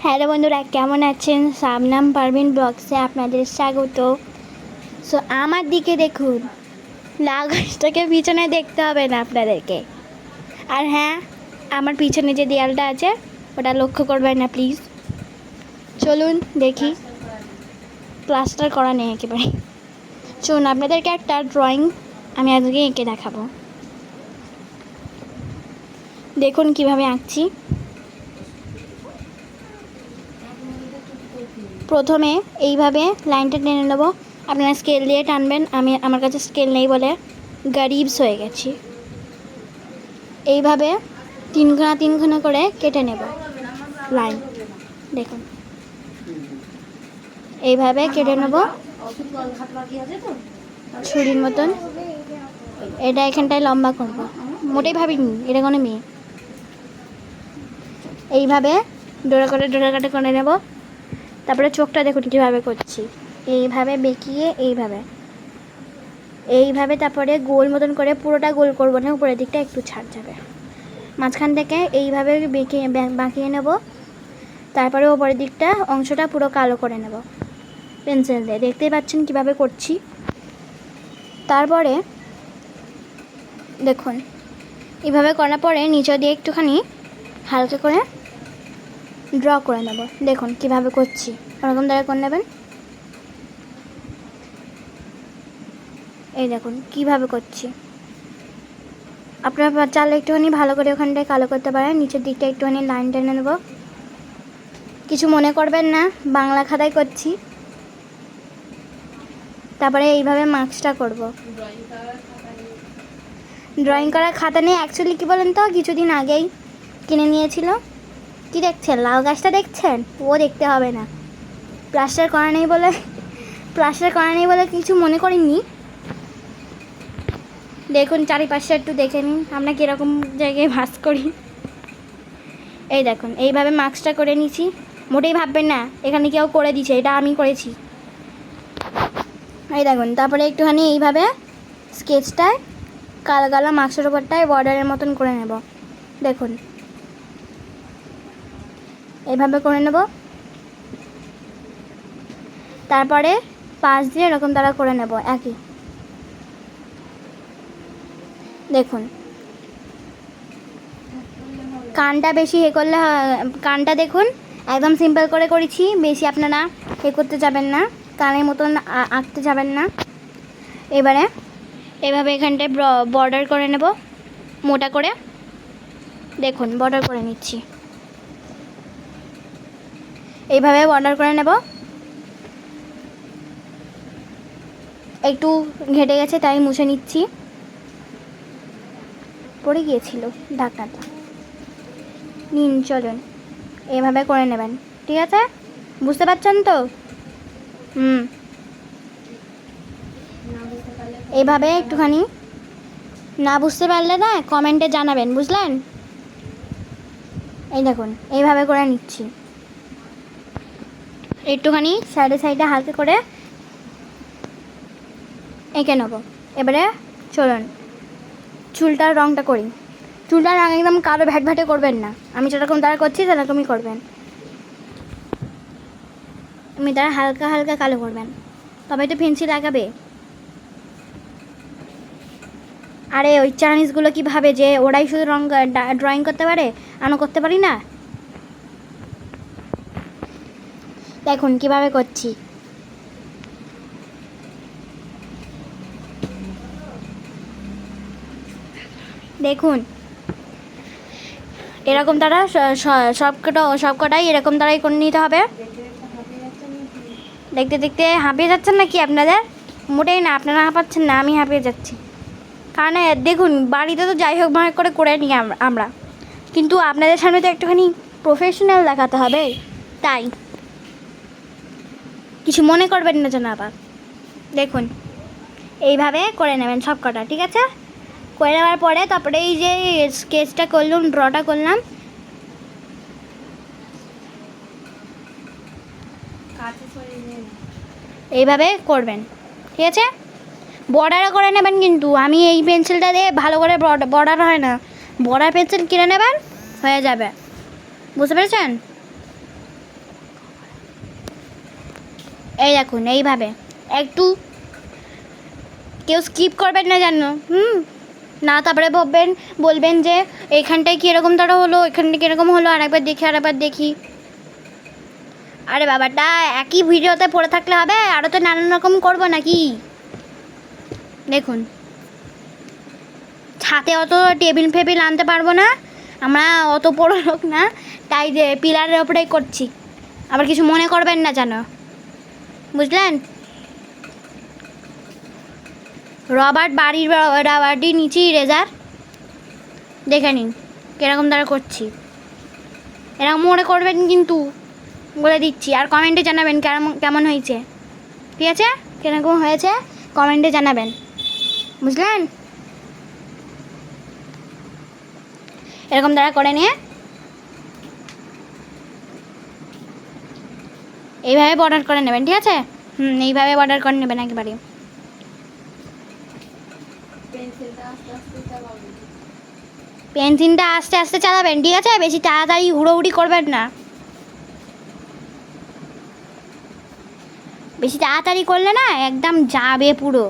Hello বন্ধুরা, কেমন আছেন? শাবনাম পারভিন ব্লগসে আপনাদের স্বাগত। সো আমার দিকে দেখুন, লাউ গাছটাকে পিছনে দেখতে হবে না আপনাদেরকে। আর হ্যাঁ, আমার পিছনে যে দেয়ালটা আছে ওটা লক্ষ্য করবেন না প্লিজ। চলুন দেখি, প্লাস্টার করা নেই একেবারে। চলুন আপনাদেরকে একটা ড্রয়িং আমি আজকে এঁকে দেখাবো। দেখুন কিভাবে আঁকছি। প্রথমে এইভাবে লাইনটা টেনে নেবো। আপনারা স্কেল দিয়ে টানবেন, আমার কাছে স্কেল নেই বলে গরিবস হয়ে গেছি। এইভাবে তিনখানা করে কেটে নেব লাইন। দেখুন এইভাবে কেটে নেব ছুরির মতন। এটা এখানটায় লম্বা করব, মোটেই ভাবিনি এটা কোনো মেয়ে। এইভাবে ডোরা কাটে করে নেব। তারপরে চোখটা দেখুন কীভাবে করছি, এইভাবে বেঁকিয়ে এইভাবে তারপরে গোল মতন করে, পুরোটা গোল করবো না, উপরের দিকটা একটু ছাড় যাবে। মাঝখান থেকে এইভাবে বাঁকিয়ে নেব। তারপরে উপরের দিকটা অংশটা পুরো কালো করে নেব পেন্সিল দিয়ে। দেখতেই পাচ্ছেন কীভাবে করছি। তারপরে দেখুন এইভাবে করার পরে নিচে দিয়ে একটুখানি হালকা করে ড্র করে নেব। দেখুন কিভাবে করছি, ওরকম দ্বারা করে নেবেন। এই দেখুন কিভাবে করছি। আপনারা চাইলে একটুখানি ভালো করে ওখানটায় কালো করতে পারেন। নিচের দিকটা একটুখানি লাইন টেনে নেব। কিছু মনে করবেন না, বাংলা খাতায় করছি। তারপরে এইভাবে মার্কসটা করব। ড্রয়িং করার খাতা নেই অ্যাকচুয়ালি, কী বলেন তো, কিছুদিন আগেই কিনে নিয়েছিল। কি দেখছেন, লাউ গাছটা দেখছেন? ও দেখতে হবে না, প্লাস্টার করা নেই বলে কিছু মনে করিনি। দেখুন চারিপাশে একটু দেখে নিন আমরা কীরকম জায়গায় বাস করি। এই দেখুন এইভাবে মার্কসটা করে নিয়েছি। মোটেই ভাববেন না এখানে কেউ করে দিয়েছে, এটা আমি করেছি। এই দেখুন তারপরে একটুখানি এইভাবে স্কেচটায় কালো মার্কসের ওপরটায় বর্ডারের মতন করে নেব। দেখুন এইভাবে করে নেব। তারপরে পাশ দিয়ে এরকম দ্বারা করে নেব একই। দেখুন কানটা বেশি করলে, কানটা দেখুন একদম সিম্পল করে করেছি, বেশি আপনারা করতে যাবেন না, কানের মতন আঁকতে যাবেন না। এবারে এভাবে এখানটায় বর্ডার করে নেব মোটা করে। দেখুন বর্ডার করে নিচ্ছি, এইভাবে বর্ডার করে নেব। একটু ঘেটে গেছে তাই মুছে নিচ্ছি, পড়ে গিয়েছিল ঢাকনাটা। নিন চলুন এভাবে করে নেবেন, ঠিক আছে? বুঝতে পারছেন তো? এইভাবে একটুখানি না বুঝতে পারলে না কমেন্টে জানাবেন, বুঝলেন? এই দেখুন এইভাবে করে নিচ্ছি। একটুখানি সাইডে হালকা করে এঁকে নেব। এবারে চলুন চুলটার রঙটা করি। চুলটার রঙ একদম কালো ভ্যাটভ্যাটে করবেন না, আমি যেরকম দ্বারা করছি সেরকমই করবেন। আমি দ্বারা হালকা কালো করবেন, তবে তো পেন্সিল লাগাবে। আরে ওই চাইনিজগুলো কী ভাবে যে ওরাই শুধু ড্রয়িং করতে পারে, আমি করতে পারি না। দেখুন কিভাবে করছি। দেখুন এরকম তারা সবকটাই এরকম তারাই করে নিতে হবে। দেখতে হাঁপিয়ে যাচ্ছেন নাকি আপনাদের? মোটেই না, আপনারা হাঁপাচ্ছেন না, আমি হাঁপিয়ে যাচ্ছি। কারণ দেখুন বাড়িতে তো যাই হোক ভাবে করে নিই আমরা, কিন্তু আপনাদের সামনে তো একটুখানি প্রফেশনাল দেখাতে হবে, তাই কিছু মনে করবেন না যেন আবার। দেখুন এইভাবে করে নেবেন সবকটা, ঠিক আছে? করে নেওয়ার পরে তারপরে এই যে স্কেচটা করলাম, ড্রটা করলাম, এইভাবে করবেন, ঠিক আছে? বর্ডারও করে নেবেন, কিন্তু আমি এই পেন্সিলটা দিয়ে ভালো করে বর্ডার হয় না, বর্ডার পেন্সিল কিনে নেবেন, হয়ে যাবে। বুঝতে পেরেছেন? এই দেখুন এইভাবে একটু কেউ স্কিপ করবেন না জানো, না তারপরে বলবেন যে এইখানটায় কীরকম তারা হলো, এখানটা কীরকম হলো, আরেকবার দেখি। আরে বাবাটা একই ভিডিওতে পড়ে থাকলে হবে, আরও তো নানান রকম করবো নাকি। দেখুন ছাতে অত টেবিল ফেবিল আনতে পারবো না, আমরা অত বড় লোক না, তাই যে পিলারের ওপরেই করছি, আবার কিছু মনে করবেন না জানো, বুঝলেন। বাড়ির নিচেই রেজার, দেখে নিন কীরকম তারা করছি, এরকম মনে করবেন কিন্তু, বলে দিচ্ছি। আর কমেন্টে জানাবেন কেমন হয়েছে, ঠিক আছে, কীরকম হয়েছে কমেন্টে জানাবেন, বুঝলেন। এরকম তারা করে নিয়ে এইভাবে বর্ডার করে নেবেন, ঠিক আছে, এইভাবে বর্ডার করে নেবেন একেবারে। পেন্সিলটা আস্তে আস্তে চালাবেন, ঠিক আছে, বেশি তাড়াতাড়ি হুড়োহুড়ি করবেন না, বেশি তাড়াতাড়ি করলে না একদম যাবে পুরো।